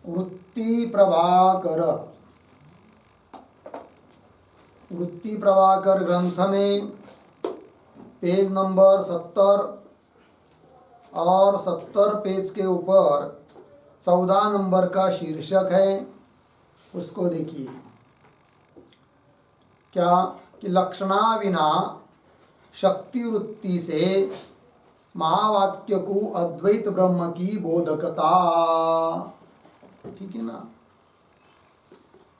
वृत्ति प्रभाकर ग्रंथ में पेज नंबर 70 और 70 पेज के ऊपर 14 नंबर का शीर्षक है, उसको देखिए। क्या कि लक्षणा विना शक्ति वृत्ति से महावाक्य को अद्वैत ब्रह्म की बोधकता। ठीक है ना।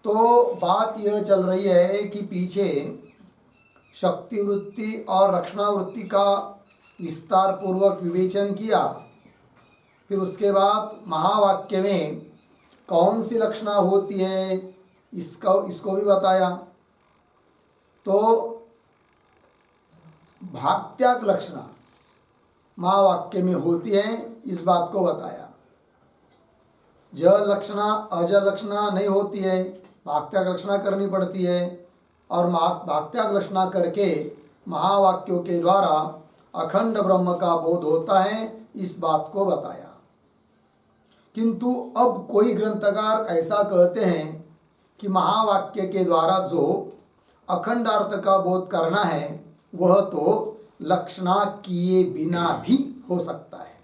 तो बात यह चल रही है कि पीछे शक्ति वृत्ति और रक्षणा वृत्ति का विस्तार पूर्वक विवेचन किया, फिर उसके बाद महावाक्य में कौन सी लक्षणा होती है इसको भी बताया। तो भागत्याग लक्षणा महावाक्य में होती है, इस बात को बताया। जल लक्षणा अजल लक्षणा नहीं होती है, भागत्याग लक्षणा करनी पड़ती है, और भागत्याग लक्षणा करके महावाक्यों के द्वारा अखंड ब्रह्म का बोध होता है, इस बात को बताया। किंतु अब कोई ग्रंथकार ऐसा कहते हैं कि महावाक्य के द्वारा जो अखंड अर्थ का बोध करना है वह तो लक्षणा किए बिना भी हो सकता है,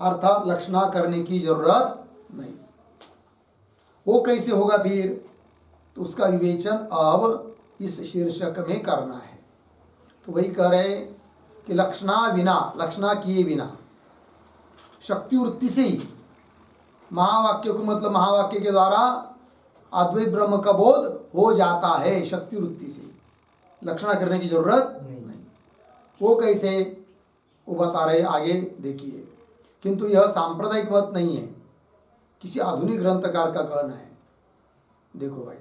अर्थात लक्षणा करने की जरूरत नहीं। वो कैसे होगा फिर, तो उसका विवेचन अब इस शीर्षक में करना है। तो वही कह रहे कि लक्षणा विना, लक्षणा किए बिना शक्ति वृत्ति से ही महावाक्य को, मतलब महावाक्य के द्वारा अद्वैत ब्रह्म का बोध हो जाता है। शक्ति वृत्ति से लक्षणा करने की जरूरत नहीं। वो कैसे, वो बता रहे आगे देखिए। किंतु यह सांप्रदायिक मत नहीं है, किसी आधुनिक ग्रंथकार का कहना है। देखो भाई,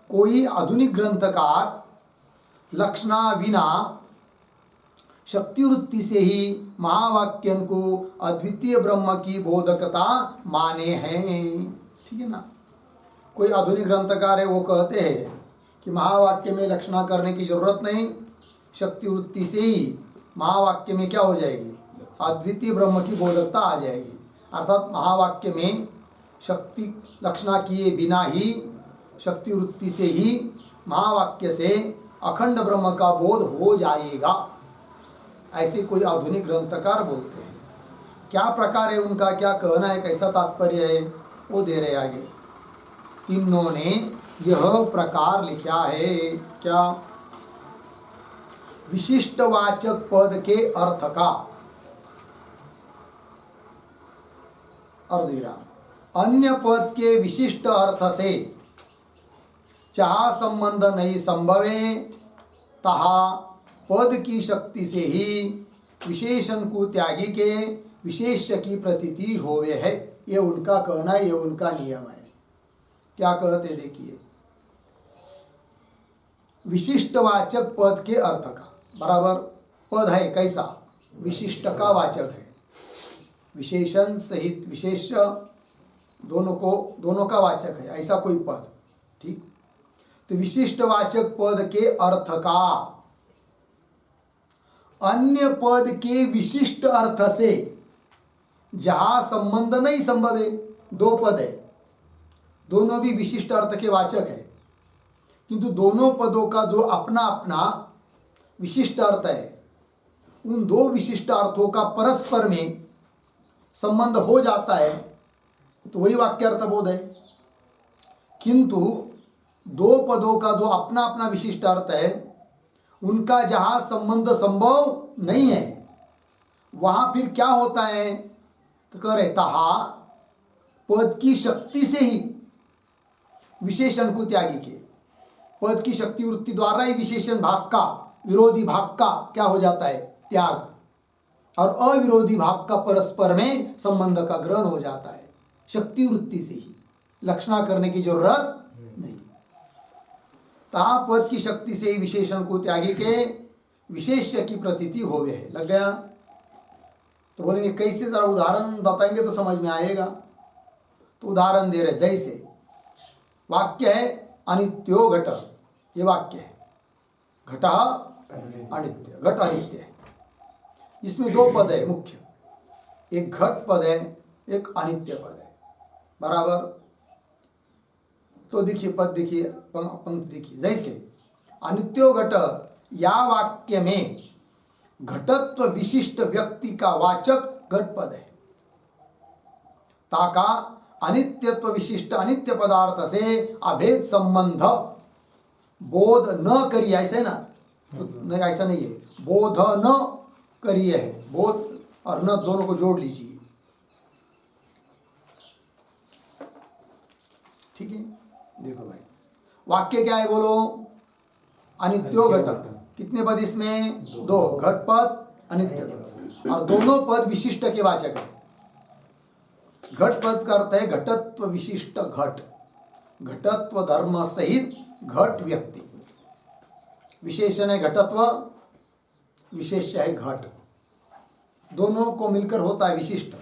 कोई आधुनिक ग्रंथकार लक्षणा विना शक्ति वृत्ति से ही महावाक्य को अद्वितीय ब्रह्म की बोधकता माने हैं। ठीक है ना। कोई आधुनिक ग्रंथकार है, वो कहते हैं कि महावाक्य में लक्षणा करने की जरूरत नहीं, शक्ति वृत्ति से ही महावाक्य में क्या हो जाएगी, अद्वितीय ब्रह्म की बोधकता आ जाएगी। अर्थात महावाक्य में शक्ति लक्षणा किए बिना ही, शक्ति वृत्ति से ही महावाक्य से अखंड ब्रह्म का बोध हो जाएगा, ऐसे कोई आधुनिक ग्रंथकार बोलते हैं। क्या प्रकार है उनका, क्या कहना है, कैसा तात्पर्य है, वो दे रहे आगे। तीनों ने यह प्रकार लिखा है, क्या, विशिष्टवाचक पद के अर्थ का अर्धविराम अन्य पद के विशिष्ट अर्थ से जहाँ संबंध नहीं संभवे, तहा पद की शक्ति से ही विशेषण को त्यागी के विशेष्य की प्रतीति होवे है। ये उनका कहना है, ये उनका नियम है। क्या कहते देखिए, विशिष्टवाचक पद के अर्थ का, बराबर पद है कैसा, विशिष्ट का वाचक है, विशेषण सहित विशेष्य दोनों का वाचक है, ऐसा कोई पद। ठीक। तो विशिष्टवाचक पद के अर्थ का अन्य पद के विशिष्ट अर्थ से जहां संबंध नहीं संभव है। दो पद है, दोनों भी विशिष्ट अर्थ के वाचक है, किंतु दोनों पदों का जो अपना अपना विशिष्ट अर्थ है, उन दो विशिष्ट अर्थों का परस्पर में संबंध हो जाता है, तो वही वाक्यार्थ बोध है। किंतु दो पदों का जो अपना अपना विशिष्ट अर्थ है, उनका जहां संबंध संभव नहीं है, वहां फिर क्या होता है, तो कह रहे तहा पद की शक्ति से ही विशेषण को त्यागी के, पद की शक्ति वृत्ति द्वारा ही विशेषण भाग का, विरोधी भाग का क्या हो जाता है, त्याग, और अविरोधी भाग का परस्पर में संबंध का ग्रहण हो जाता है। शक्ति वृत्ति से ही लक्षणा करने की जरूरत नहीं। तहा पद की शक्ति से ही विशेषण को त्यागी के विशेष्य की प्रतीति होवे है। लग गया। तो बोलेंगे कैसे, जरा उदाहरण बताएंगे तो समझ में आएगा। तो उदाहरण दे रहे, जैसे वाक्य है अनित्यो घट, ये वाक्य है, घट अनित्य, घट अनित्य है। इसमें दो पद है मुख्य, एक घट पद है, एक अनित्य पद है, बराबर। तो देखिए पद देखिए, पंक्ति देखिए, जैसे अनित्यो घट या वाक्य में घटत्व विशिष्ट व्यक्ति का वाचक घट पद है। ताका अनित्यत्व विशिष्ट अनित्य पदार्थ से अभेद संबंध बोध न करिए, ऐसा है ना? नहीं, ऐसा नहीं है, बोध न करिए है, बोध और न दोनों को जोड़ लीजिए, ठीक है। देखो भाई वाक्य क्या है बोलो, अनित्यो घट, कितने पद इसमें? दो, घट पद अनित्य पद, और दोनों पद विशिष्ट के वाचक है। घट पद का अर्थ है घटत्व विशिष्ट घट, घटत्व धर्म सहित घट व्यक्ति, विशेषण है घटत्व, विशेष है घट, दोनों को मिलकर होता है विशिष्ट,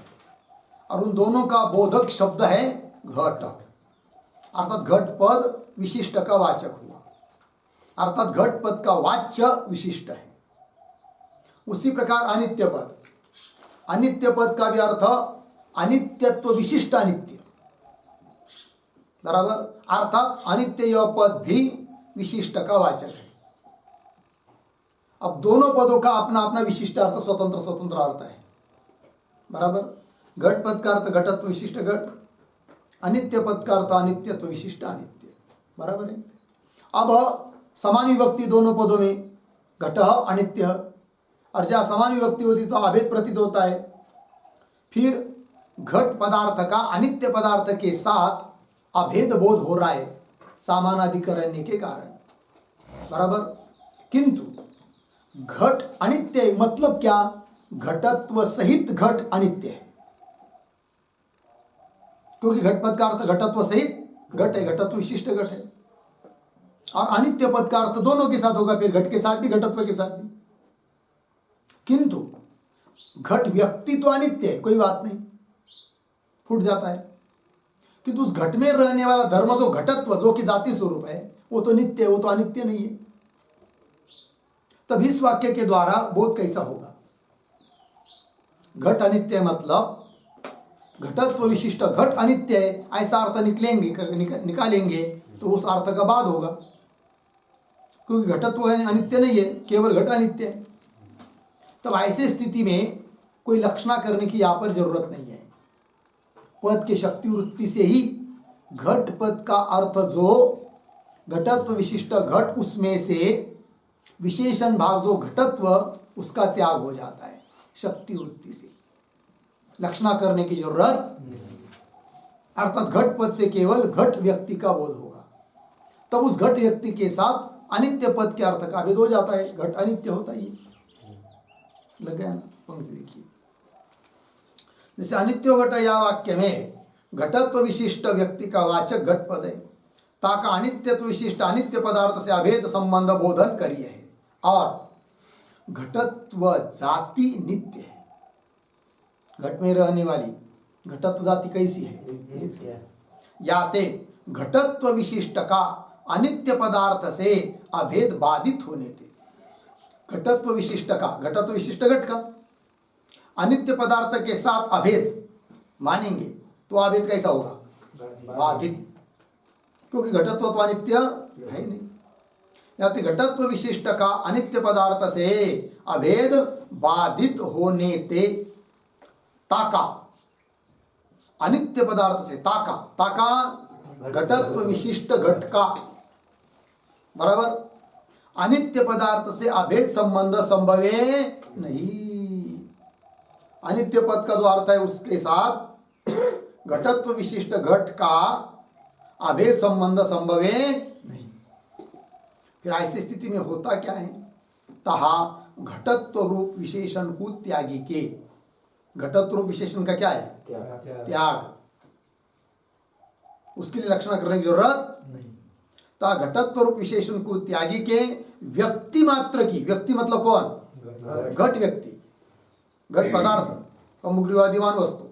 और उन दोनों का बोधक शब्द है घट, अर्थात घट पद विशिष्ट का वाचक हुआ, अर्थात घट पद का वाच्य विशिष्ट है। उसी प्रकार अनित्य पद, अनित्य पद का भी अर्थ अनित्यत्व विशिष्ट अनित्य, बराबर, अर्थात अनित्य यह पद भी विशिष्ट का वाचक है। अब दोनों पदों का अपना अपना विशिष्ट अर्थ, स्वतंत्र स्वतंत्र अर्थ है, बराबर। घट पद का अर्थ घटत्व विशिष्ट घट, अनित्य पद का अर्थ अनित्यत्व विशिष्ट अनित्य, बराबर है। अब समान विभक्ति दोनों पदों में, घट अनित्य, और जहाँ समान विभक्ति होती तो अभेद प्रतीत होता है। फिर घट पदार्थ का अनित्य पदार्थ के साथ अभेद बोध हो रहा है सामानाधिकरण्य के कारण, बराबर। किंतु घट अनित्य मतलब क्या? घटत्व सहित घट अनित्य है, क्योंकि घट पद का अर्थ घटत्व सहित घट है, घटत्व विशिष्ट घट है, और अनित्य पद का अर्थ दोनों के साथ होगा, फिर घट के साथ भी घटत्व के साथ भी। किंतु घट व्यक्ति तो अनित्य है, कोई बात नहीं, फूट जाता है, किंतु उस घट में रहने वाला धर्म जो घटत्व, जो कि जाति स्वरूप है, वो तो नित्य है, वो तो अनित्य नहीं है। तब इस वाक्य के द्वारा बोध कैसा होगा? घट अनित्य मतलब घटत्व विशिष्ट घट अनित्य है, ऐसा अर्थ निकालेंगे तो उस अर्थ का बाद होगा, क्योंकि घटत्व अनित्य नहीं है, केवल घट अनित्य है। तब ऐसे स्थिति में कोई लक्षणा करने की यहाँ पर जरूरत नहीं है। पद के शक्ति वृत्ति से ही घट पद का अर्थ जो घटत्व विशिष्ट घट, उसमें से विशेषण भाग जो घटत्व, उसका त्याग हो जाता है शक्ति वृत्ति से, लक्षणा करने की जरूरत, अर्थात घट पद से केवल घट व्यक्ति का बोध होगा। तब उस घट व्यक्ति के साथ अनित्य पद के अर्थ का भेद हो जाता है, घट अनित्य होता ही है। लग गया ना? पंक्ति देखिए, जैसे अनित्यो घट या वाक्य में घटत्व विशिष्ट व्यक्ति का वाचक घट पद है, ताका अनित्यत्व विशिष्ट अनित्य पदार्थ से अभेद संबंध बोधन करिए है, और घटत्व जाति नित्य है। घट में रहने वाली घटत्व जाति कैसी है? नित्य। याते घटत्व विशिष्ट का अनित्य पदार्थ से अभेद बाधित होने दे। घटत्व विशिष्ट का, घटत्व विशिष्ट घट का अनित्य पदार्थ के साथ अभेद मानेंगे तो अभेद कैसा होगा? बाधित, क्योंकि घटत्व तो अनित्य है नहीं। याते घटत्व विशिष्ट का अनित्य पदार्थ से अभेद बाधित होने ते, ताका अनित्य पदार्थ से, ताका, ताका घटत्व विशिष्ट घट का, बराबर, अनित्य पदार्थ से अभेद संबंध संभवे नहीं। अनित्य पद का जो अर्थ है उसके साथ घटत्व विशिष्ट घट का अभेद संबंध संभवे नहीं। फिर ऐसी स्थिति में होता क्या है? तहा घटत्व रूप विशेषण को त्यागी के, घटत्व रूप विशेषण का क्या है? त्याग, उसके लिए लक्षण करने की जरूरत नहीं। ता घटत्व रूप विशेषण को त्यागी के व्यक्ति मात्र की, व्यक्ति मतलब कौन? घट व्यक्ति, घट पदार्थ, मुग्रीवादिमान वस्तु,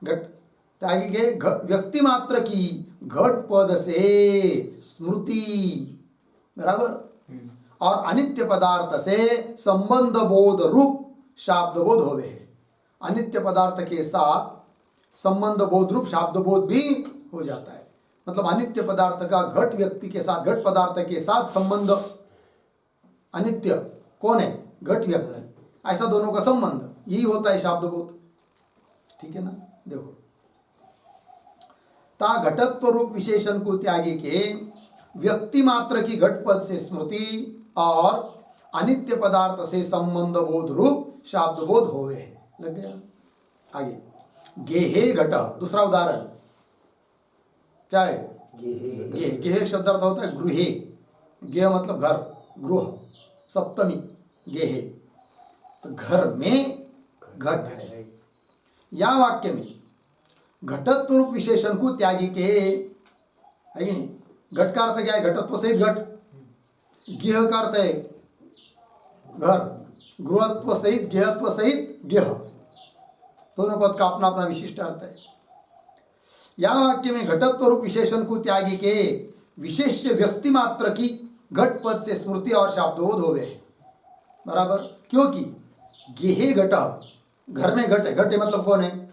घट त्यागी के व्यक्ति मात्र की घट पद से स्मृति, बराबर, और अनित्य पदार्थ से संबंध बोध रूप शाब्द बोध होवे है। अनित्य पदार्थ के साथ संबंध बोध रूप शाब्द बोध भी हो जाता है। मतलब अनित्य पदार्थ का घट व्यक्ति के साथ, घट पदार्थ के साथ संबंध, अनित्य कौन है? घट व्यक्ति, ऐसा दोनों का संबंध, यही होता है शाब्द बोध। ठीक है ना? देखो, ता घटत्व रूप विशेषण को त्यागी के व्यक्ति मात्र की घट पद से स्मृति और अनित्य पदार्थ से संबंध बोध रूप शाब्द बोध होवे है। लग गया? आगे, गेहे घट, दूसरा उदाहरण क्या है? गेहे। गेहे शब्द अर्थ होता है गृहे। गेह मतलब घर, गृह, सप्तमी गेहे, तो घर में घट है। या वाक्य में घटत्व रूप विशेषण को त्यागी के, है कि नहीं? घट का अर्थ क्या है? घटत्व सहित घट। गेह का अर्थ है घर, गृहत्व सहित, गेहत्व सहित गेह, दोनों पद का अपना अपना विशिष्ट अर्थ है। या वाक्य में घटत्व रूप विशेषण को त्यागी के विशेष्य व्यक्ति मात्र की घट पद से स्मृति और शाब्दबोध हो गए। बराबर? क्योंकि गेहे घट, घर में घट है। घट है मतलब कौन है?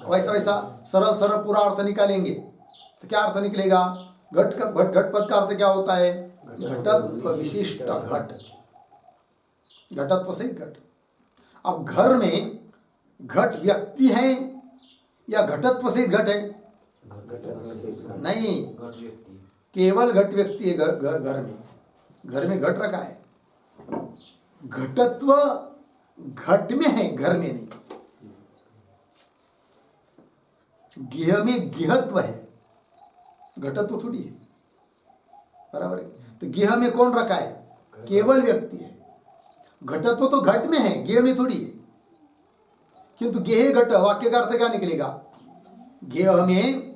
वैसा वैसा सरल सरल पूरा अर्थ निकालेंगे तो क्या अर्थ निकलेगा? घट का, घट पद का अर्थ क्या होता है? घटत्व विशिष्ट घट, घटत्व सहित घट। अब घर में घट व्यक्ति है या घटत्व सहित घट है? नहीं, केवल घट व्यक्ति है घर में। घर में घट रखा है, घटत्व घट में है, घर में नहीं। गेह में गेहत्व है, घटत्व थोड़ी है। बराबर है? तो गेह में कौन रखा है? केवल व्यक्ति है। घटत्व तो घट में है, गेह में थोड़ी है। किंतु गेह घट, वाक्य का अर्थ क्या निकलेगा? गेह में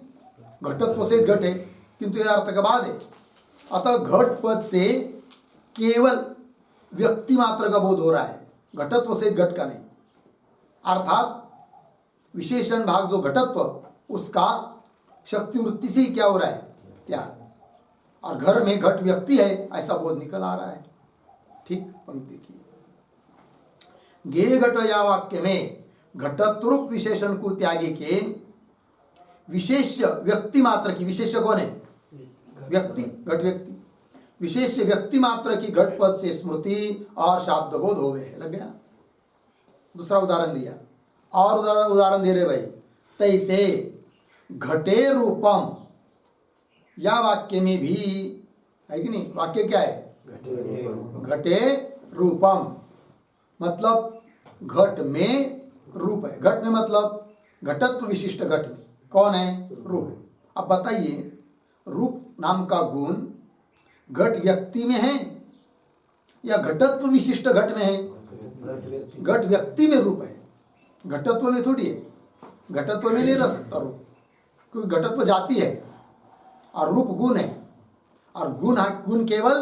घटत्व से घट है, किंतु यह अर्थ का बाद है। अतः घट पद से केवल व्यक्ति मात्र का बोध हो रहा है, घटत्व से घट का नहीं। अर्थात विशेषण भाग जो घटत्व, उसका शक्ति वृत्ति से ही क्या हो रहा है? त्याग। और घर में घट व्यक्ति है, ऐसा बोध निकल आ रहा है। ठीक, पंक्ति की गे घट या वाक्य में घटत्व रूप विशेषण को त्यागी के विशेष्य व्यक्ति मात्र की, विशेष्य कौन है? व्यक्ति, घट व्यक्ति, विशेष्य व्यक्ति मात्र की घट पद से स्मृति और शाब्द बोध हो गए। लग गया? दूसरा उदाहरण दिया, और उदाहरण दे रहे भाई। तैसे घटे रूपम, या वाक्य में भी है कि नहीं? वाक्य क्या है? घटे रूपम, मतलब घट में रूप है। घट में मतलब घटत्व विशिष्ट घट में कौन है? रूप। अब बताइए, रूप नाम का गुण घट व्यक्ति में है या घटत्व विशिष्ट घट में है? घट व्यक्ति में रूप है, घटत्व में थोड़ी है। घटत्व में नहीं रह सकता रूप, क्योंकि घटत्व जाति है और रूप गुण है। और गुण केवल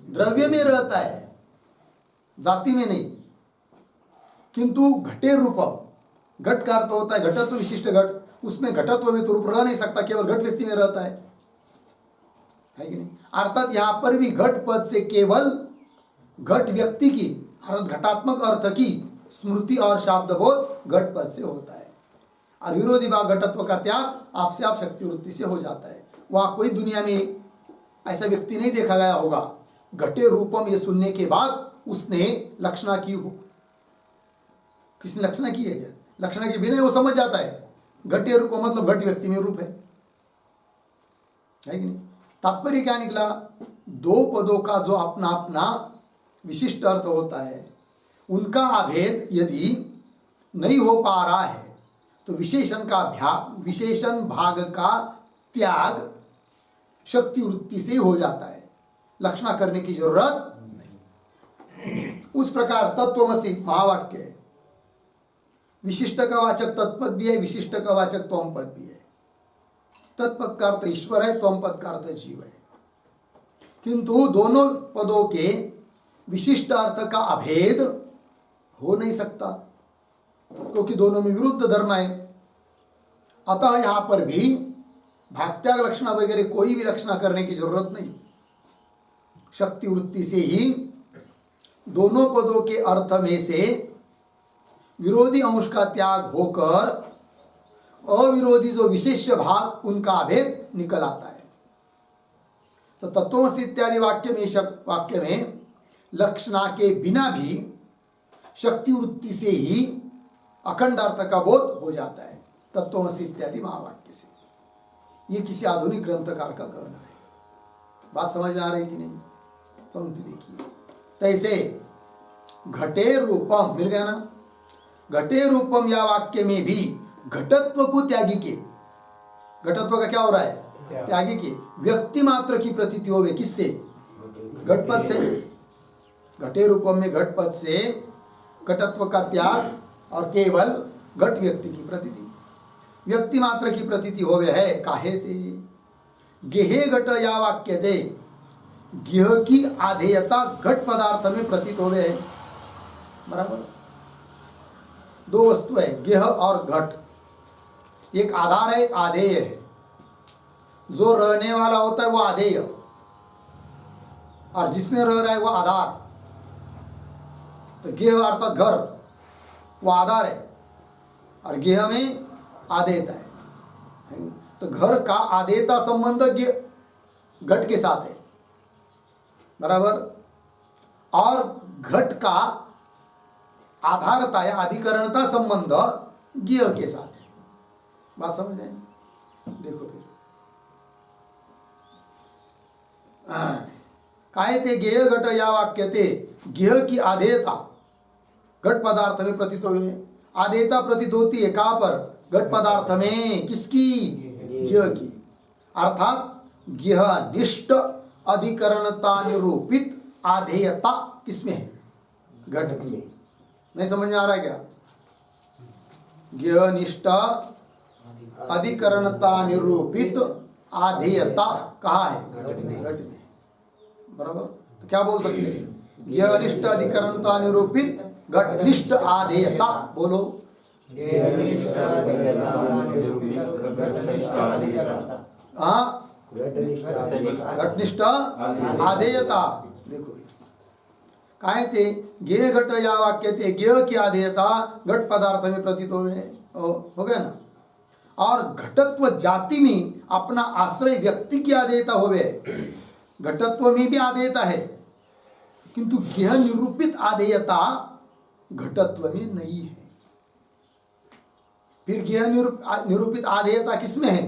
द्रव्य में रहता है, जाति में नहीं। किंतु घटे रूपम, घट का अर्थ होता है घटत्व विशिष्ट घट, उसमें घटत्व में तो रूप रह नहीं सकता, केवल घट व्यक्ति में रहता है कि नहीं? अर्थात यहां पर भी घट पद से केवल घट व्यक्ति की, अर्थात घटात्मक अर्थ की स्मृति और शाब्द बोध घट पद से होता है। और विरोधी भाग घटत्व का त्याग आपसे आप शक्ति वृत्ति से हो जाता है। वहां कोई दुनिया में ऐसा व्यक्ति नहीं देखा गया होगा घटे रूपम ये सुनने के बाद उसने लक्षणा की हो। किसने लक्षणा की है क्या? लक्षणा के बिना वो समझ जाता है घटे रूप मतलब घट व्यक्ति में रूप है कि नहीं? तात्पर्य क्या निकला? दो पदों का जो अपना अपना विशिष्ट अर्थ होता है, उनका अभेद यदि नहीं हो पा रहा है तो विशेषण भाग का त्याग शक्ति वृत्ति से हो जाता है, लक्षणा करने की जरूरत नहीं। उस प्रकार तत्वमसि महावाक्य है, विशिष्ट का वाचक तत्पद भी है, विशिष्ट का वाचक त्वम पद भी है। तत्पद का अर्थ ईश्वर है, त्वम पद का अर्थ जीव है। किंतु दोनों पदों के विशिष्ट अर्थ का अभेद हो नहीं सकता, क्योंकि दोनों में विरुद्ध धर्म है। अतः यहां पर भी भागत्याग लक्षणा वगैरह कोई भी लक्षणा करने की जरूरत नहीं, शक्ति वृत्ति से ही दोनों पदों के अर्थ में से विरोधी अंश का त्याग होकर अविरोधी जो विशेष्य भाग उनका अभेद निकल आता है। तो तत्वमसि इत्यादि वाक्य में लक्षणा के बिना भी शक्ति वृत्ति से ही अखंड अर्थ का बोध हो जाता है तत्वमसि इत्यादि महावाक्य से। ये किसी आधुनिक ग्रंथकार का कहना है। बात समझ में आ रही कि नहीं? पंक्ति देखिए, तैसे घटे रूपम, मिल गया ना? घटे रूपम या वाक्य में भी घटत्व को त्यागी के, घटत्व का क्या हो रहा है? त्यागी के व्यक्ति मात्र की प्रतीति होवे, किससे? घटपद से। घटे रूपम में घटपद से घटत्व का त्याग और केवल घट व्यक्ति की प्रतीति, व्यक्ति मात्र की प्रतीति होवे है। काहे ते गेहे घट या वाक्य दे, गेह की आधेयता घट पदार्थ में प्रतीत होवे है। बराबर, दो वस्तु है, गेह और घट। एक आधार है, एक आधेय है। जो रहने वाला होता है वो आधेय, और जिसमें रह रहा है वो आधार। तो गेह अर्थात घर, वो आधार है, और गेह में आधेयता है। तो घर का आधेयता संबंध घट के साथ है, बराबर, और घट का आधारता या अधिकरणता संबंध गेह के साथ है। बात समझ आए? देखो फिर, काय ते गेय घट या वाक्य ते, गेह की आधेयता घट पदार्थ में प्रतीत हुए। आधेयता प्रतीत होती है कहां पर? घट पदार्थ में। किसकी? गेह की। अर्थात गेह निष्ठ अधिकरणता निरूपित आधेयता किसमें है? घट में। नहीं समझ में आ रहा है क्या? गेह निष्ठ अधिकरणता निरूपित आधेयता कहाँ है? घट में। बराबर, तो क्या बोल सकते हैं? गेह निष्ठ अधिकरणता निरूपित घटनिष्ठ आधेयता। बोलो, हाँ, घटनिष्ठ आधेयता। देखो, काय ते गेह घट या वाक्य ते, गेह की आधेयता घट पदार्थ में प्रतीत हो गया ना। और घटत्व जाति में अपना आश्रय व्यक्ति की आधेयता होवे। घटत्व में भी आधेयता है, किंतु गेह निरूपित आधेयता घटत्व में नहीं है। फिर गेह निरूपित आधेयता किसमें है?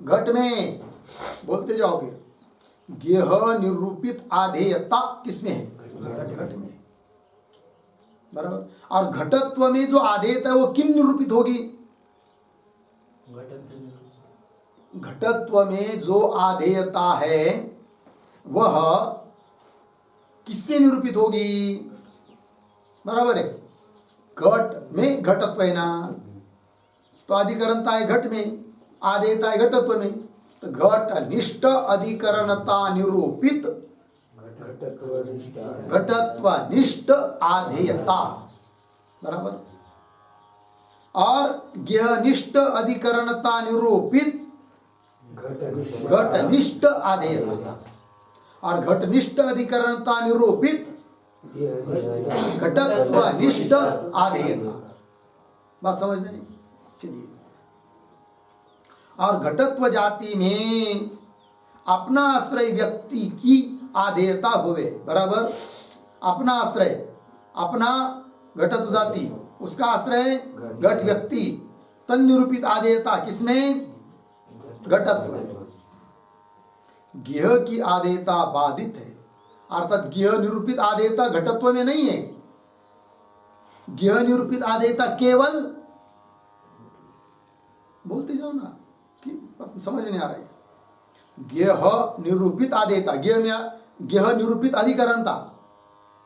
घट में। बोलते जाओ फिर, गेह निरूपित आधेयता किसमें है? घट में। बराबर, और घटत्व में जो आधेयता है वो किन निरूपित होगी? घटत्व में जो आधेयता है वह किससे निरूपित होगी? बराबर है, घट में घटत्व है ना, तो अधिकरणता है घट में, आधेयता है घटत्व में। तो घट निष्ठ अधिकरणता निरूपित घटत्व निष्ठ आधेयता। बराबर, और गेह निष्ठ अधिकरणता निरूपित घटनिष्ठ आधेयता, और घटनिष्ठ अधिकरणता निरूपित घटत्व निष्ठ आधेयता। बात समझ में? चलिए, और घटत्व जाति में अपना आश्रय व्यक्ति की आधेयता होवे। बराबर, अपना आश्रय, अपना घटत्व जाति, उसका आश्रय घट व्यक्ति, तन निरूपित आधेयता किसमें? घटत्व में। गेह की आधेयता बाधित है, अर्थात गेह निरूपित आधेयता घटत्व में नहीं है। गेह निरूपित आधेयता केवल, बोलते जाओ ना कि समझ नहीं आ रहा है। गेह निरूपित आधेयता, गेह निरूपित अधिकरणता,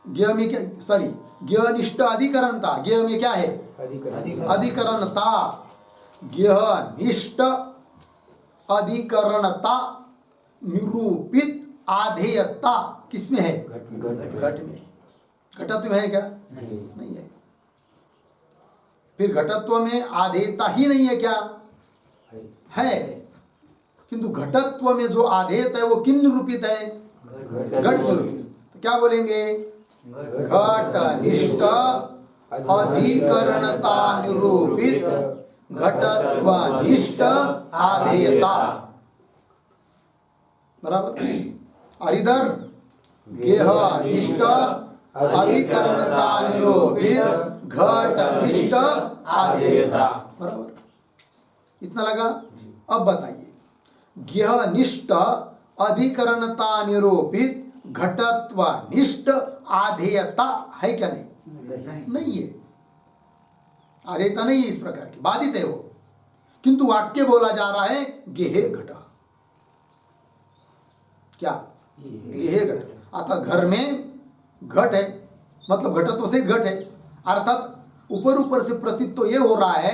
गेह में क्या, सॉरी, गेह निष्ठ अधिकरणता, गेह में क्या है? अधिकरणता। गेह निष्ठ अधिकरणता निरूपित आधेयता किसमें है? घट में। घटत्व में है क्या? नहीं है। फिर घटत्व में आधेयता ही नहीं है क्या? है, किंतु घटत्व में जो आधेयता है वो किन निरूपित है? घट निरूपित। तो क्या बोलेंगे? घट निष्ठ अधिकरणता निरूपित घटत्वनिष्ठ आधेयता। बराबर। और इधर गेहनिष्ठ अधिकरणता निरूपित घटनिष्ठ आधेयता। बराबर, इतना लगा। अब बताइए, गेहनिष्ठ अधिकरणता निरूपित घटत्वनिष्ठ आधेयता है क्या? नहीं है। आधेयता नहीं है इस प्रकार की, बाधित है वो। किंतु वाक्य बोला जा रहा है गेहे घट। क्या? गेहे घट। अतः घर में घट है, मतलब घटत्व से घट है। अर्थात ऊपर ऊपर से प्रतीत तो ये हो रहा है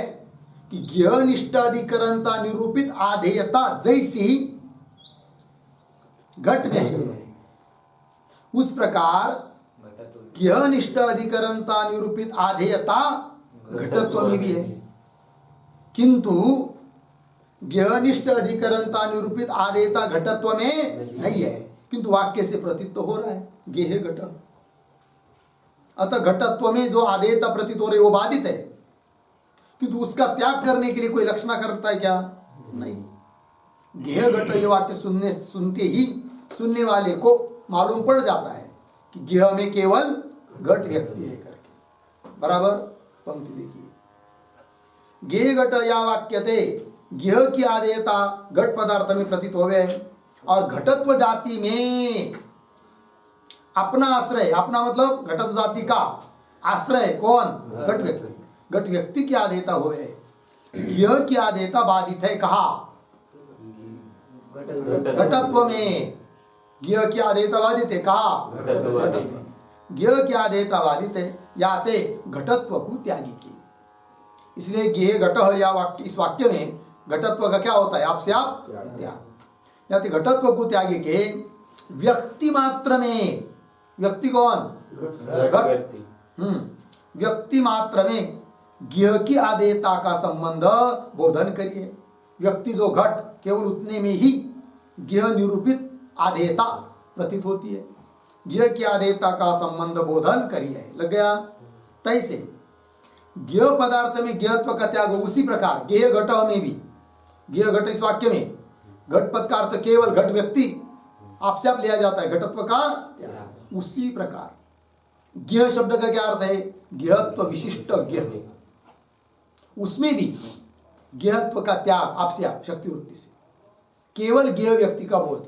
कि ज्ञनिष्ठ अधिकरणता निरूपित आधेयता जैसी घट में है, उस प्रकार ज्ञनिष्ठ अधिकरणता निरूपित आधेयता घटत्व में भी है। किंतु ज्ञनिष्ठ अधिकरणता निरूपित आधेयता घटत्व में नहीं है, किंतु वाक्य से प्रतीत तो हो रहा है गेहे घट। अतः घटत्व में जो आधेयता प्रतीत हो रही है वो बाधित है, किंतु उसका त्याग करने के लिए कोई लक्षणा करता है क्या? नहीं। गेह घट ये वाक्य सुनते ही सुनने वाले को मालूम पड़ जाता है कि गेह में केवल घट व्यक्ति है करके। बराबर। पंक्ति देखिए, गेह घट या वाक्यते गेह की आधेयता घट पदार्थ में प्रतीत होवे, और घटत्व जाति में अपना आश्रय, अपना मतलब घटत्व जाति का आश्रय कौन? घट व्यक्ति। घट व्यक्ति की आधेयता होवे, गेह की आधेयता बाधित है। कहा? घटत्व में गेह की आधेयता बाधित है। कहा? घटत्व में गेह की आधेयता बाधित है, याते घटत्व को त्यागी की। इसलिए गेह घट या वाक्य, इस वाक्य में घटत्व का क्या होता है? आपसे आप त्याग। याते घटत्व को त्यागी के व्यक्ति मात्र में, व्यक्ति कौन? घट। व्यक्ति मात्र में गेह की आधेयता का संबंध बोधन करिए। व्यक्ति जो घट, केवल उतने में ही गेह निरूपित आधेयता प्रतीत होती है। गेह की आधेयता का संबंध बोधन करिए। लग गया? तैसे गेह पदार्थ में गेहत्व का त्याग हो, उसी प्रकार गेह घट में भी, गेह घट इस वाक्य में घट पद का अर्थ केवल घट व्यक्ति आपसे आप लिया जाता है, घटत्व का त्याग। उसी प्रकार गेह शब्द का क्या अर्थ है? गेहत्व विशिष्ट गेह, उसमें भी गेहत्व का त्याग आपसे आप शक्ति वृत्ति से, केवल गेह व्यक्ति का बोध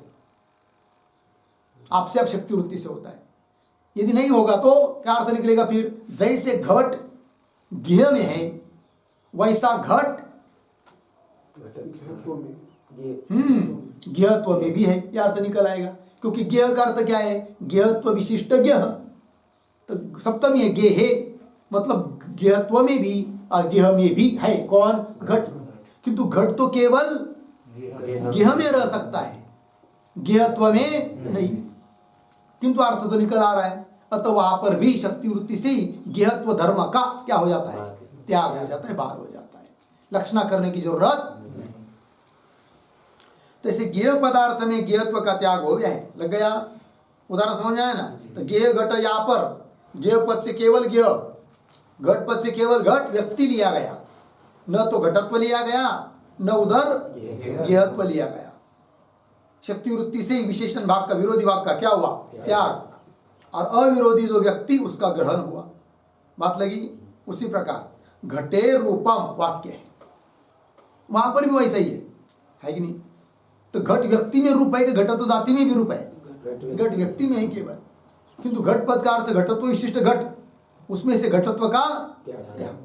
आपसे आप शक्ति वृत्ति से होता है। यदि नहीं होगा तो क्या अर्थ निकलेगा फिर? जैसे घट गेह में है वैसा घट गेहत्व में भी है, यह अर्थ निकल आएगा। क्योंकि गेह का अर्थ क्या है? गेहत्व विशिष्ट गेह, तो सप्तमी है गेहे, मतलब गेहत्व में भी और गेह में भी है कौन? घट। किंतु घट तो केवल गेह में रह सकता है, गेहत्व में नहीं। किंतु अर्थ तो निकल आ रहा है। अतः वहां पर भी शक्ति वृत्ति से गेहत्व धर्म का क्या हो जाता है? त्याग हो जाता है, बाहर हो जाता है। लक्षणा करने की जरूरत नहीं। तो ऐसे गेह पदार्थ में गेहत्व का त्याग हो गया है। लग गया? उदाहरण समझ आया ना? तो गेह घट, यहाँ पर गेह पद से केवल गेह, घट पद से केवल घट व्यक्ति लिया गया, न तो घटत्व लिया गया न उधर गेहत्व लिया गया। शक्ति वृत्ति से विशेषण भाग का, विरोधी भाग का क्या हुआ? त्याग। और अविरोधी जो व्यक्ति उसका ग्रहण हुआ। बात लगी? उसी प्रकार घटे रूपम वाक्य है, वहां पर भी वैसा ही है कि नहीं? तो घट व्यक्ति में रूप है कि घटत्व जाति में भी रूप है? घट व्यक्ति में है केवल, किंतु घट पद का अर्थ घटत्व विशिष्ट घट, उसमें से घटत्व का त्याग।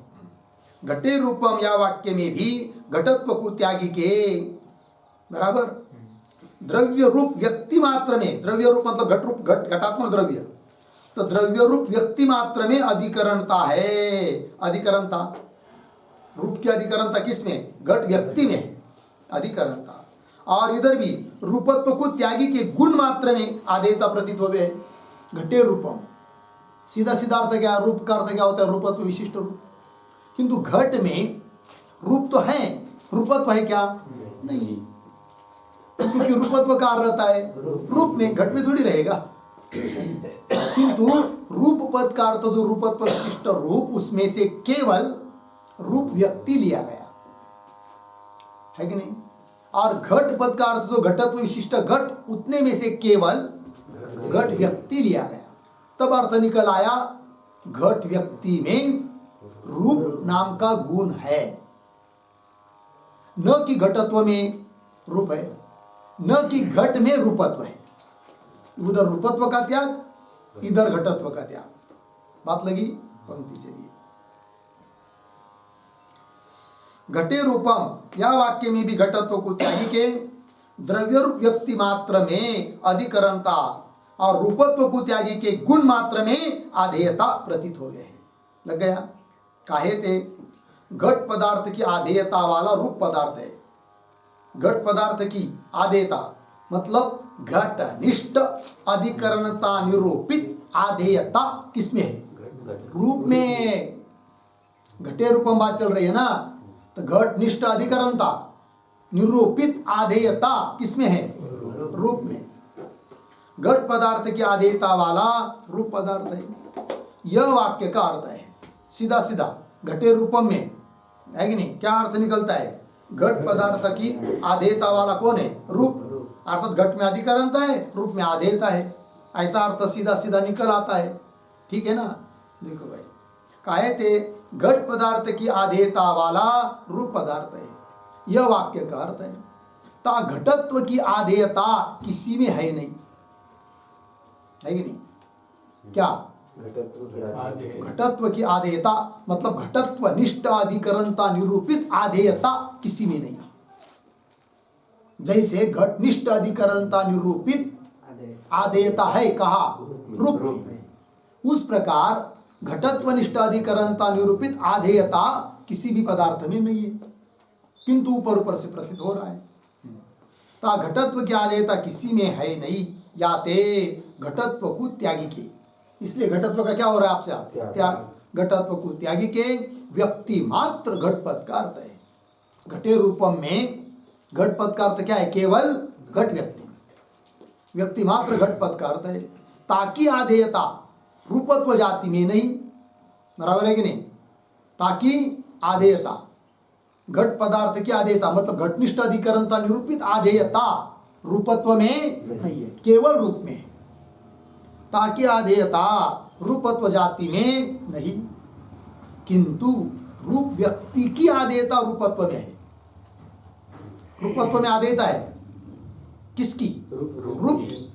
घटे रूपम या वाक्य में भी घटत्व को त्यागी के। बराबर। द्रव्य रूप व्यक्ति मात्र में, द्रव्य रूप मतलब घट रूप, घट घटात्मक द्रव्य, तो द्रव्य रूप व्यक्ति मात्र में अधिकरणता है। अधिकरणता, रूप की अधिकरणता किसमें? घट व्यक्ति में है अधिकरणता। और इधर भी रूपत्व को त्यागी के गुण मात्र में आधेयता प्रतीत हो गए। घटे रूपम, सीधा सीधा अर्थ क्या? रूप का अर्थ क्या होता है? रूपत्व विशिष्ट रूप। किंतु घट में रूप तो है, रूपत्व है क्या? नहीं, क्योंकि रूपत्व का रहता है रूप में, घट में थोड़ी रहेगा। किंतु रूप पद का अर्थ जो रूपत्व विशिष्ट रूप, उसमें से केवल रूप व्यक्ति लिया गया है कि नहीं। और घट पद का अर्थ जो घटत्व विशिष्ट घट, उतने में से केवल घट व्यक्ति लिया गया। तब अर्थ निकल आया घट व्यक्ति में रूप नाम का गुण है, न कि घटत्व में रूप है, न कि घट में रूपत्व है। उधर रूपत्व का त्याग, इधर घटत्व का त्याग। बात लगी? पंक्ति चलिए। घटे रूपम, या वाक्य में भी घटत्व को त्यागी के द्रव्य रूप व्यक्ति मात्र में अधिकरणता और रूपत्व को त्यागी के गुण मात्र में आधेयता प्रतीत हो गए। लग गया? काहे थे? घट पदार्थ की आधेयता वाला रूप पदार्थ है। घट पदार्थ की आधेयता मतलब घटनिष्ठ अधिकरणता निरूपित आधेयता किसमें है? रूप में। घटे रूपम बात चल रही है ना, तो घटनिष्ठ अधिकरणता निरूपित आधेयता किसमें है? रूप में। घट पदार्थ की आधेयता वाला रूप पदार्थ है। यह वाक्य का अर्थ है सीधा सीधा घटे रूपम में, है कि नहीं? क्या अर्थ निकलता है? घट पदार्थ की आधेयता वाला कौन है? रूप। अर्थात घट में अधिकरणता है, रूप में आधेयता है। ऐसा अर्थ सीधा सीधा निकल आता है। ठीक है ना? देखो भाई, काहे थे? घट पदार्थ की आधेयता वाला रूप पदार्थ है, यह वाक्य का अर्थ है। ता घटत्व की आधेयता किसी में है नहीं, है कि नहीं? क्या? घटत्व की आधेयता मतलब घटत्व निष्ठ अधिकरणता निरूपित आधेयता किसी में नहीं। जैसे घटनिष्ठ अधिकरणता निरूपित आधेयता है कहा? रूप में। उस प्रकार घटत्व निष्ठ अधिकरणता निरूपित आधेयता किसी भी पदार्थ में नहीं है, किंतु ऊपर ऊपर से प्रतीत हो रहा है। ता घटत्व की आधेयता किसी में है नहीं, याते घटत्व को त्यागी के। इसलिए घटत्व का क्या हो रहा है आपसे? आप त्याग। घटत्व को त्यागी के व्यक्ति मात्र घटपद का अर्थ है। घटे रूपम में घटपद का अर्थ क्या है? केवल घट व्यक्ति। व्यक्ति मात्र घटपद का अर्थ है। ताकि आधेयता रूपत्व जाति में नहीं, बराबर है कि नहीं? ताकि आधेयता घट पदार्थ की आधेयता मतलब घटनिष्ठ अधिकरणता निरूपित आधेयता रूपत्व में नहीं है, केवल रूप में है। ताकि आधेयता रूपत्व जाति में नहीं, किंतु रूप व्यक्ति की आधेयता रूपत्व में है। रूपत्व में आधेयता है किसकी? रूप की।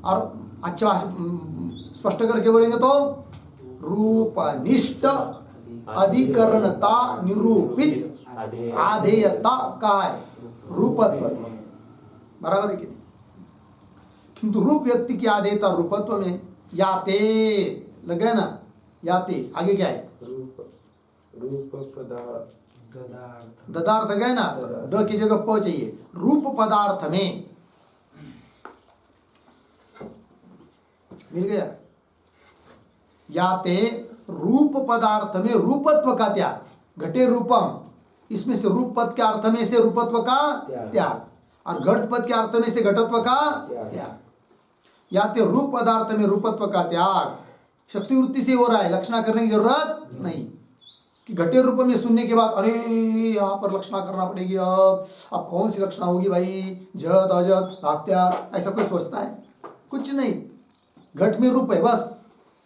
और अच्छा स्पष्ट करके बोलेंगे तो रूपनिष्ठ अधिकरणता निरूपित आधेयता का है रूपत्व में, बराबर है कि नहीं? किंतु रूप व्यक्ति की आधेयता रूपत्व में। याते लगे ना? याते आगे क्या है? रूप पदार्थ ददार्थ गए ना, द की जगह प चाहिए। रूप पदार्थ में मिल गया। याते रूप पदार्थ में रूपत्व का त्याग। घटे रूपम, इसमें से रूप पद के अर्थ में से रूपत्व का त्याग, और घट पद के अर्थ में से घटत्व का त्याग। याते रूप पदार्थ में रूपत्व का त्याग शक्ति वृत्ति से हो रहा है, लक्षणा करने की जरूरत नहीं कि घटे रूप में सुनने के बाद अरे यहाँ पर लक्षणा करना पड़ेगी। अब कौन सी लक्षणा होगी भाई? जत अजत धात्या, ऐसा कोई सोचता है? कुछ नहीं। घट में रूप है, बस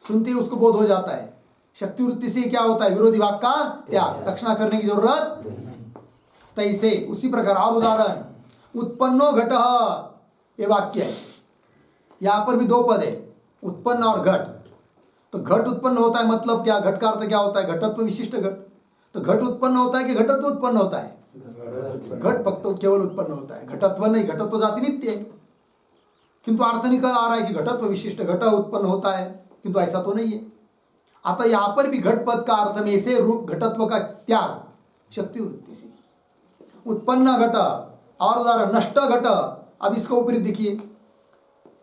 सुनते ही उसको बोध हो जाता है। शक्ति वृत्ति से क्या होता है? विरोधी वाक्य का त्याग, लक्षणा करने की जरूरत नहीं। तैसे उसी प्रकार और उदाहरण, उत्पन्नो घट, ये वाक्य है। यहाँ पर भी दो पद है, उत्पन्न और घट। तो घट उत्पन्न होता है मतलब क्या? घट का अर्थ क्या होता है? घटत्व विशिष्ट घट। तो घट उत्पन्न होता है कि घटत्व उत्पन्न होता है? घट भक्त केवल उत्पन्न होता है, घटत्व नहीं। घटत्व जाति नित्य है, किंतु अर्थ निकल आ रहा है कि घटत्व विशिष्ट घट उत्पन्न होता है, किंतु ऐसा तो नहीं है। अतः यहाँ पर भी घट पद का अर्थ में से रूप घटत्व का त्याग शक्ति वृत्ति से। उत्पन्न घट और उदाहरण नष्ट घट। अब इसका ऊपरी देखिए,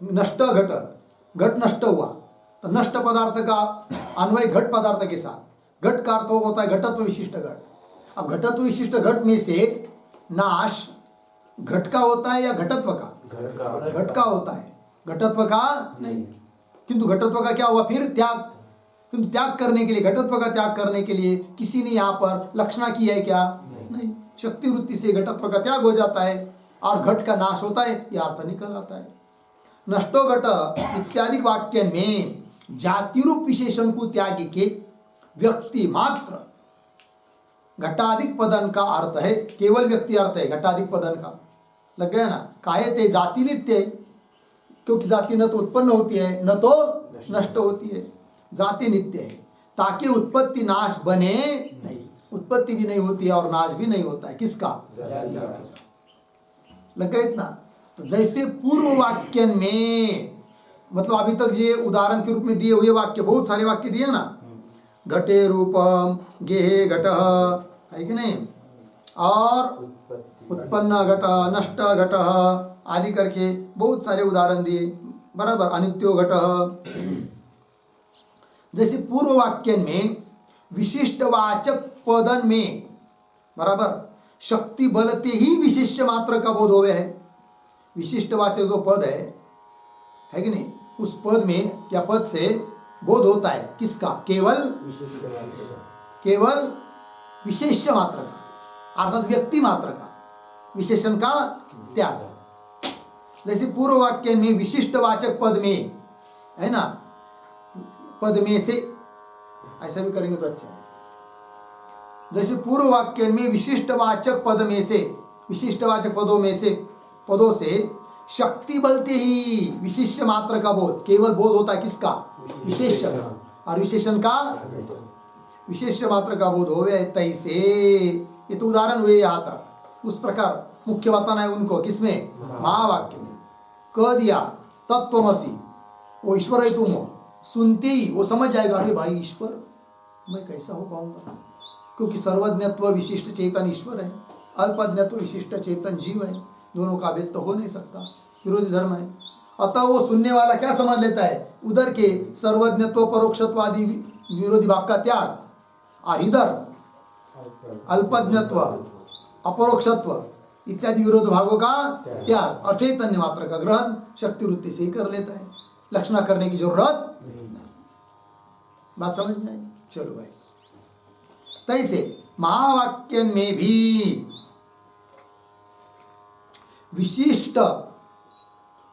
नष्ट घट, घट नष्ट हुआ तो नष्ट पदार्थ का अन्वय घट पदार्थ के साथ। घट का अर्थ होता है घटत्व विशिष्ट घट। अब घटत्व विशिष्ट घट में से नाश घट का होता है या घटत्व का? घट का होता है। घटत्व का नहीं। किंतु घटत्व का क्या हुआ फिर त्याग। किंतु त्याग करने के लिए, घटत्व का त्याग करने के लिए किसी ने यहाँ पर लक्षणा की है क्या? नहीं। शक्ति वृत्ति से घटत्व का त्याग हो जाता है और घट का नाश होता है, यह अर्थ निकल आता है। नष्टो घट इत्यादि वाक्य में जाति रूप विशेषण को त्यागी के व्यक्ति मात्र घटाधिक पदन का अर्थ है। केवल व्यक्ति अर्थ है घटाधिक पदन का। लग गया ना? काहे ते जाति नित्य, क्योंकि जाति न तो उत्पन्न होती है न तो नष्ट होती है, जाति नित्य है। ताकि उत्पत्ति नाश बने नहीं, उत्पत्ति भी नहीं होती है और नाश भी नहीं होता है। किसका? जाति का। लग गया इतना? तो जैसे पूर्व वाक्य में, मतलब अभी तक ये उदाहरण के रूप में दिए हुए वाक्य, बहुत सारे वाक्य दिए ना, घटे रूपम, गेहे घटः, है कि नहीं, और उत्पन्न घट, नष्ट घट आदि करके बहुत सारे उदाहरण दिए, बराबर। अनित्यो घटः। जैसे पूर्व वाक्य में विशिष्टवाचक पदन में, बराबर, शक्ति बलते ही विशेष्य मात्र का बोध होवे है। विशिष्टवाचक जो पद है कि नहीं, उस पद में या पद से बोध होता है किसका? केवल विशेष्य मात्र का, अर्थात व्यक्ति मात्र का, विशेषण का त्याग। जैसे पूर्व वाक्य में विशिष्टवाचक पद में है ना, पद में से, ऐसा भी करेंगे तो अच्छा है। जैसे पूर्व वाक्य में विशिष्टवाचक पद में से, विशिष्टवाचक पदों से शक्ति बलते ही विशेष्य मात्र का बोध, केवल बोध होता है किसका? विशेष्य का, और विशेषण का विशेष्य मात्र का बोध होवे। तैसे ये तो उदाहरण हुए यहाँ तक। उस प्रकार मुख्य बताना है उनको किसमें? महावाक्य में। कह दिया तत्त्वमसि, वो ईश्वर है तुम, सुनते ही वो समझ जाएगा, अरे भाई ईश्वर मैं कैसा हो पाऊंगा, क्योंकि सर्वज्ञत्व विशिष्ट चेतन ईश्वर है, अल्पज्ञत्व विशिष्ट चेतन जीव है, दोनों का भेद तो हो नहीं सकता, विरोधी धर्म है। अतः वो सुनने वाला क्या समझ लेता है? उधर के सर्वज्ञत्व परोक्षत्व आदि विरोधी भाग का त्याग, और इधर अल्पज्ञत्व अपरोक्षत्व इत्यादि विरोध भागों का त्याग, और चैतन्य मात्र का ग्रहण शक्ति वृत्ति से ही कर लेता है। लक्षणा करने की जरूरत नहीं। बात समझ में आई? चलो भाई, तैसे महावाक्य में भी विशिष्ट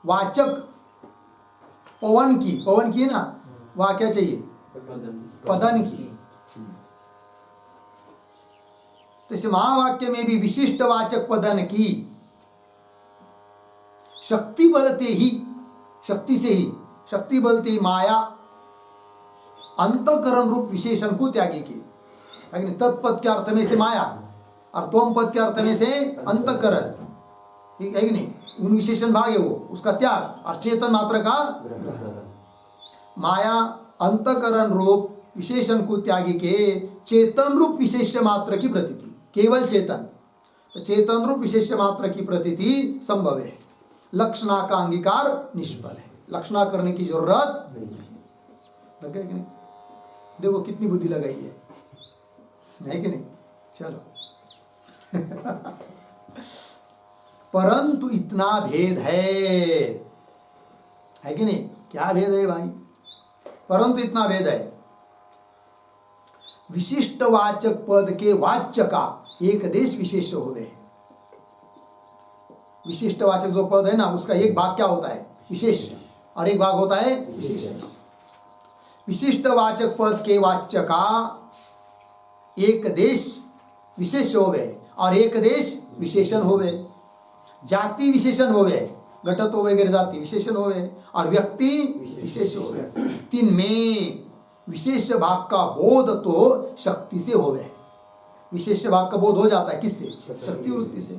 वाचक पवन की है ना, वहां क्या चाहिए? पदन की। तैसे महावाक्य में भी विशिष्ट वाचक पदन की शक्ति बलते ही, शक्ति से ही, शक्ति बलते ही माया अंतकरण रूप विशेषण को त्यागी की। तत्पद के अर्थ में से माया और तोम पद के अर्थ में से अंतकरण, ठीक है कि नहीं, उन विशेषण भाग है वो, उसका त्याग, और चेतन मात्र का ग्रहण। माया अंतकरण रूप विशेषण को त्यागी के चेतन रूप विशेष्य मात्र की प्रतीति, केवल चेतन, तो चेतन रूप विशेष्य मात्र की प्रतीति संभव है। लक्षणा का अंगीकार निष्फल है, लक्षणा करने की जरूरत नहीं। लगे कि नहीं? देखो कितनी बुद्धि लगाई है कि नहीं? चलो परंतु इतना भेद है कि नहीं? क्या भेद है भाई? परंतु इतना भेद है, विशिष्ट वाचक पद के वाच्य का एक देश विशेष होवे। विशिष्ट वाचक जो पद है ना, उसका एक भाग क्या होता है? विशेष, और एक भाग होता है विशेष। विशिष्ट वाचक पद के वाच्य का एक देश विशेष होवे और एक देश विशेषण होवे। जाति विशेषण होवे, घटत्व वगैरह जाति विशेषण होवे, और व्यक्ति विशेष होवे। तीन में विशेष भाग का बोध तो शक्ति से होवे। विशेष भाग का बोध हो जाता है किससे? शक्ति वृत्ति से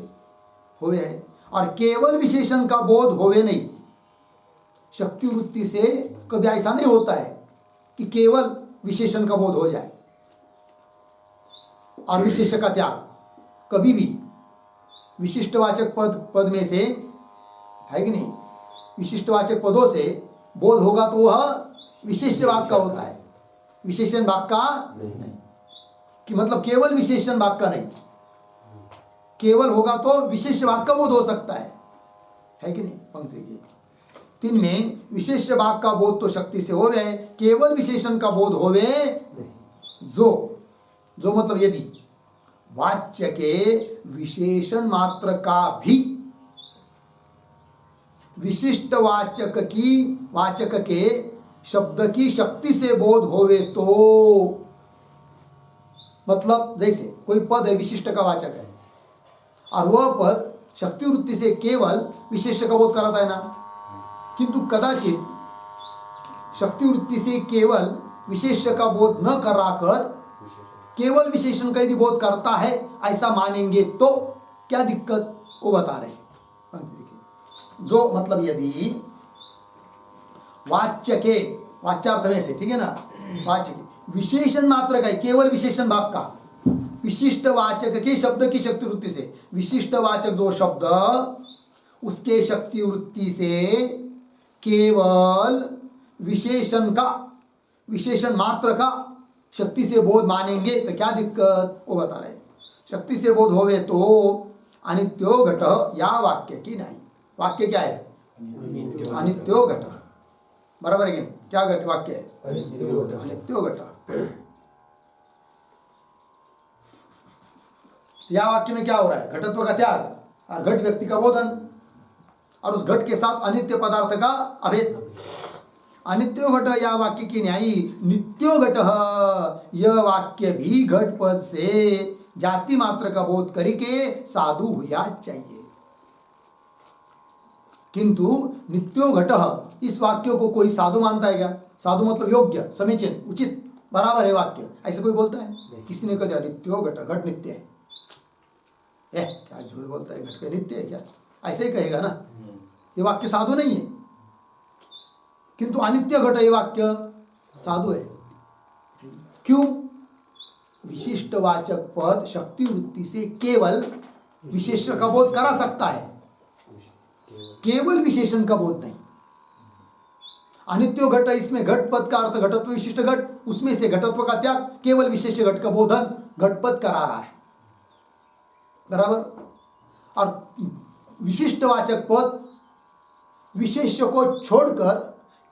होवे है। और केवल विशेषण का बोध होवे नहीं, शक्ति वृत्ति से कभी ऐसा नहीं होता है कि केवल विशेषण का बोध हो जाए और विशेष का त्याग। कभी भी विशिष्टवाचक पद में से, है कि नहीं, विशिष्टवाचक पदों से बोध होगा तो वह विशेष भाग का होता है, विशेषण भाग का नहीं। कि मतलब केवल विशेषण भाग का नहीं, केवल होगा तो विशेष भाग का बोध हो सकता है कि नहीं? पंक्ति की तिनमें विशेष भाग का बोध तो शक्ति से होवे, केवल विशेषण का बोध होवे नहीं। जो मतलब यदि वाच्य के विशेषण मात्र का भी विशिष्ट वाचक के शब्द की शक्ति से बोध होवे तो, मतलब जैसे कोई पद है विशिष्ट का वाचक है और वह पद शक्ति वृत्ति से केवल विशेष का बोध कराता है ना, किंतु कदाचित शक्ति वृत्ति से केवल विशेष का बोध न कराकर केवल विशेषण का यदि बोध करता है ऐसा मानेंगे तो क्या दिक्कत, वो बता रहे हैं। जो मतलब यदि वाच्य के वाच्यार्थ में से, ठीक है ना, वाच्य के विशेषण मात्र का केवल विशेषण भाग का विशिष्ट वाचक के शब्द की शक्ति वृत्ति से, विशिष्ट वाचक जो शब्द उसके शक्ति वृत्ति से केवल विशेषण मात्र का शक्ति से बोध मानेंगे तो क्या दिक्कत, वो बता रहे। शक्ति से बोध होवे तो अनित्यो घट या वाक्य की नहीं। वाक्य क्या है, अनित्यो घट, बराबर है कि नहीं? क्या घट वाक्य है, अनित्यो घट। या वाक्य में क्या हो रहा है, घटत्व का त्याग और घट व्यक्ति का बोधन, और उस घट के साथ अनित्य पदार्थ का अभेद। अनित्यो घट या वाक्य की न्यायी नित्यो घट, यह वाक्य भी घट पद से जाति मात्र का बोध करके साधु हुआ चाहिए। किंतु नित्यो घट इस वाक्य को कोई साधु मानता है क्या? साधु मतलब योग्य, समीचीन, उचित, बराबर है वाक्य, ऐसे कोई बोलता है? किसी ने कह दिया नित्यो घट, घट नित्य है, क्या झूठ बोलता है, घट का नित्य है क्या? ऐसे ही कहेगा ना, ये वाक्य साधु नहीं है। किंतु अनित्य घट ये वाक्य साधु है। क्यों? विशिष्ट वाचक पद शक्ति वृत्ति से केवल विशेष का बोध करा सकता है, केवल विशेषण का बोध नहीं। अनित्यो घट, इसमें घट पद का अर्थ घटत्व विशिष्ट घट, उसमें से घटत्व का त्याग, केवल विशेष घट का बोधन घट पद करा रहा है, बराबर। और विशिष्ट वाचक पद विशेष को छोड़कर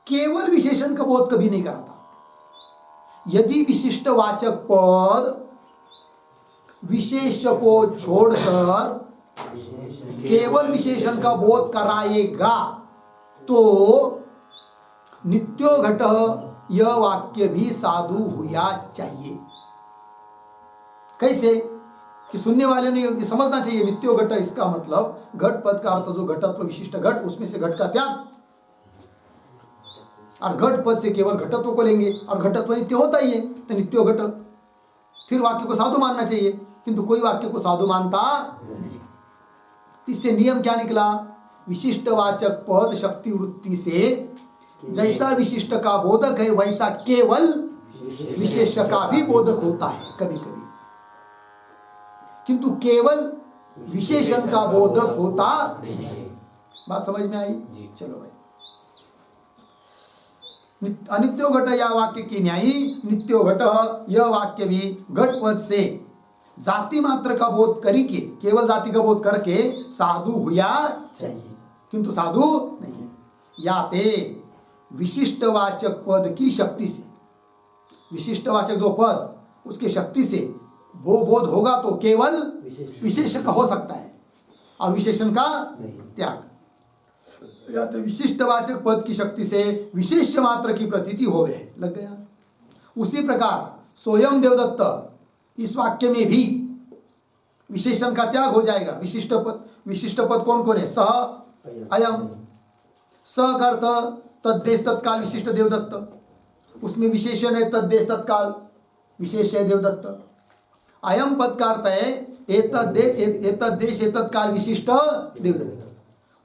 केवल विशेषण का बोध कभी नहीं कराता। यदि विशिष्ट वाचक पद विशेष को छोड़कर केवल विशेषण का बोध कराएगा तो नित्यो घट यह वाक्य भी साधु हुआ चाहिए। कैसे कि सुनने वाले ने ये समझना चाहिए, नित्यो घट इसका मतलब घट पद का अर्थ जो घटत्व विशिष्ट घट, उसमें से घट का त्याग, और घट पद से केवल घटत्व को लेंगे, और घटत्व नित्य होता ही है तो नित्यो घट, फिर वाक्य को साधु मानना चाहिए। किंतु कोई वाक्य को साधु मानता नहीं। इससे नियम क्या निकला? विशिष्ट वाचक पद शक्ति वृत्ति से जैसा विशिष्ट का बोधक है वैसा केवल विशेष का भी बोधक होता है कभी कभी, किंतु केवल विशेषण का बोधक होता नहीं। बात समझ में आई? चलो भाई, अनित्यो घट या वाक्य की न्यायी नित्यो घट यह वाक्य भी घट पद से जाति मात्र का बोध करके, केवल जाति का बोध करके साधु हुआ चाहिए, किंतु साधु नहीं है। या ते विशिष्ट वाचक पद की शक्ति से, विशिष्ट वाचक जो पद उसके शक्ति से वो बोध होगा तो केवल विशेष का हो सकता है और विशेषण का त्याग। या तो विशिष्ट वाचक पद की शक्ति से विशेष मात्र की प्रतीति हो गए, लग गया। उसी प्रकार स्वयं देवदत्त इस वाक्य में भी विशेषण का त्याग हो जाएगा। विशिष्ट पद कौन कौन है? सह, अयम। सह का अर्थ तद्देश तत्काल विशिष्ट देवदत्त, उसमें विशेषण है तद्देश तत्काल, विशेष है देवदत्त। अयम पद का अर्थ है एतद्देश एतत्काल विशिष्ट देवदत्त,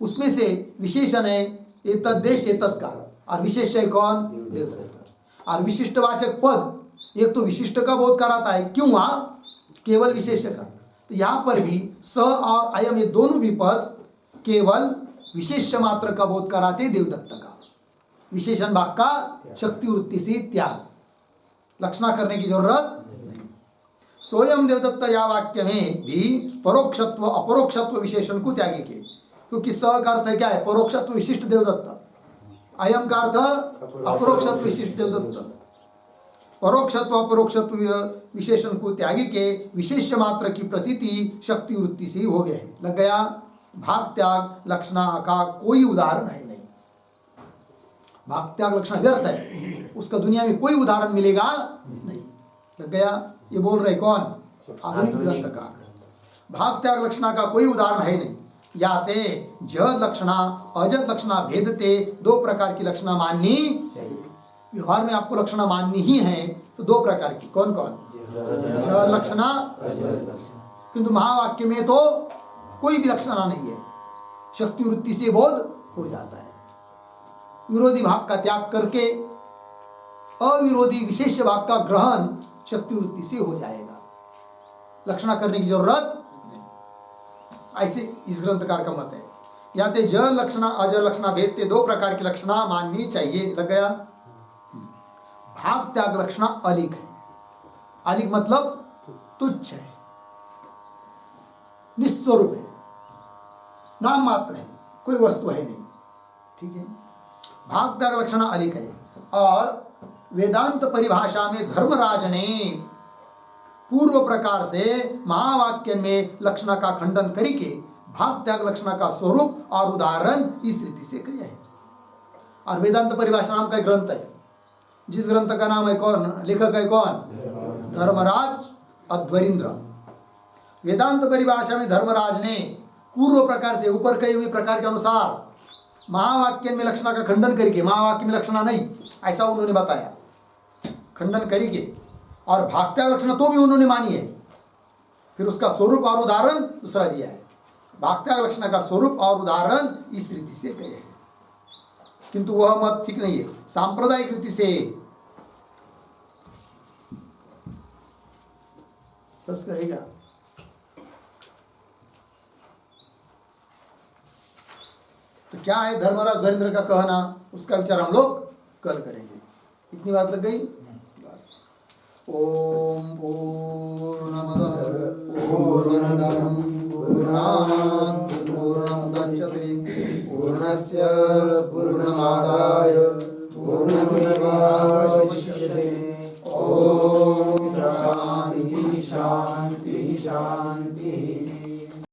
उसमें से विशेषण है एतद्देश एतत्काल और विशेष है कौन? देवदत्त। और विशिष्ट वाचक पद एक तो विशिष्ट का बोध कराता है, क्यों? वहां केवल विशेष का। तो यहां पर भी स और अयम ये दोनों भी पद केवल विशेष मात्र का बोध कराते देवदत्त का, विशेषण भाग का शक्ति वृत्ति से त्याग, लक्षणा करने की जरूरत नहीं। स्वयं देवदत्त या वाक्य में भी परोक्षत्व अपरोक्षत्व विशेषण को त्यागी के, क्योंकि स का अर्थ है क्या है? परोक्षत्व विशिष्ट देवदत्त, अयम का अर्थ अपरोक्षत्व विशिष्ट देवदत्त। परोक्षत्व अपरोक्षत्व विशेषण को त्यागी के विशेष मात्र की प्रतीति शक्ति वृत्ति से ही हो गया है। लग गया? भाग त्याग लक्षणा का कोई उदाहरण है नहीं। भाग त्याग लक्षण व्यर्थ है, उसका दुनिया में कोई उदाहरण मिलेगा नहीं। लग गया? ये बोल रहे कौन? आधुनिक ग्रंथकार। भाग त्याग लक्षणा का कोई उदाहरण है नहीं। याते जद लक्षणा अजद लक्षणा भेदते, दो प्रकार की लक्षणा माननी चाहिए। व्यवहार में आपको लक्षणा माननी ही है तो दो प्रकार की। कौन कौन? जद लक्षणा अजद लक्षणा। किंतु महावाक्य में तो कोई भी लक्षणा नहीं है, शक्ति वृत्ति से बोध हो जाता है। विरोधी भाग का त्याग करके अविरोधी विशेष भाग का ग्रहण शक्ति वृत्ति से हो जाएगा। लक्षणा करने की जरूरत नहीं, ऐसे इस ग्रंथकार का मत है। याते ज लक्षणा अज लक्षणा भेदते, दो प्रकार की लक्षणा माननी चाहिए। लग गया? भाग त्याग लक्षणा अलिक है। अलिक मतलब तुच्छ है, निस्वरूप है, नाम मात्र है, कोई वस्तु है नहीं। ठीक है? भाग त्याग लक्षण अलिक है। और वेदांत परिभाषा में धर्मराज ने पूर्व प्रकार से महावाक्य में लक्षण का खंडन करके भाग त्याग लक्षण का स्वरूप और उदाहरण इस रीति से किया है। और वेदांत परिभाषा नाम का ग्रंथ है, जिस ग्रंथ का नाम है कौन? लेखक है कौन? धर्मराज अध्वरींद्र। वेदांत परिभाषा में धर्मराज ने पूर्व प्रकार से ऊपर कहे हुए प्रकार के अनुसार महावाक्य में लक्षणा का खंडन करके, महावाक्य में लक्षणा नहीं ऐसा उन्होंने बताया, खंडन करके, और भागत्याग लक्षणा तो भी उन्होंने मानी है। फिर उसका स्वरूप और उदाहरण दूसरा दिया है। भागत्याग लक्षणा का स्वरूप और उदाहरण इस रीति से कहे हैं, किंतु वह मत ठीक नहीं है, सांप्रदायिक रीति से। बस कहेगा तो क्या है धर्मराज धरेंद्र का कहना, उसका विचार हम लोग कल करेंगे। इतनी बात लग गई? बस। ओम पूर्णमदः पूर्णमिदं पूर्णात् पूर्णमुदच्यते पूर्णस्य पूर्णमादाय पूर्णमेवावशिष्यते।